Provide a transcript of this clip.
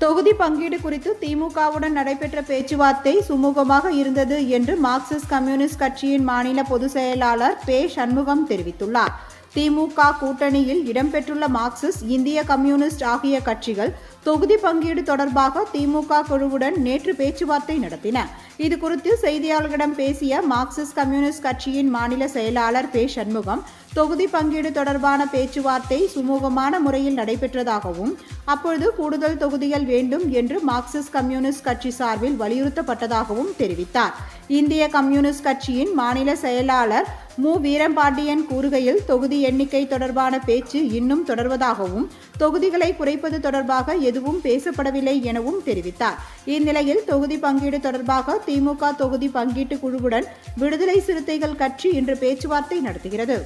தொகுதி பங்கீடு குறித்து திமுகவுடன் நடைபெற்ற பேச்சுவார்த்தை சுமூகமாக இருந்தது என்று மார்க்சிஸ்ட் கம்யூனிஸ்ட் கட்சியின் மாநில பொதுச் செயலாளர் பே. சண்முகம் தெரிவித்துள்ளார். திமுக கூட்டணியில் இடம்பெற்றுள்ள மார்க்சிஸ்ட், இந்திய கம்யூனிஸ்ட் ஆகிய கட்சிகள் தொகுதி பங்கீடு தொடர்பாக திமுக குழுவுடன் நேற்று பேச்சுவார்த்தை நடத்தின. இதுகுறித்து செய்தியாளர்களிடம் பேசிய மார்க்சிஸ்ட் கம்யூனிஸ்ட் கட்சியின் மாநில செயலாளர் பே. சண்முகம், தொகுதி பங்கீடு தொடர்பான பேச்சுவார்த்தை சுமூகமான முறையில் நடைபெற்றதாகவும், அப்பொழுது கூடுதல் தொகுதிகள் வேண்டும் என்று மார்க்சிஸ்ட் கம்யூனிஸ்ட் கட்சி சார்பில் வலியுறுத்தப்பட்டதாகவும் தெரிவித்தார். இந்திய கம்யூனிஸ்ட் கட்சியின் மாநில செயலாளர் மு. வீரபாண்டியன் கூறுகையில், தொகுதி எண்ணிக்கை தொடர்பான பேச்சு இன்னும் தொடர்வதாகவும், தொகுதிகளை குறைப்பது தொடர்பாக எதுவும் பேசப்படவில்லை எனவும் தெரிவித்தார். இந்நிலையில் தொகுதி பங்கீடு தொடர்பாக திமுக தொகுதி பங்கீட்டு குழுவுடன் விடுதலை சிறுத்தைகள் கட்சி இன்று பேச்சுவார்த்தை நடத்துகிறது.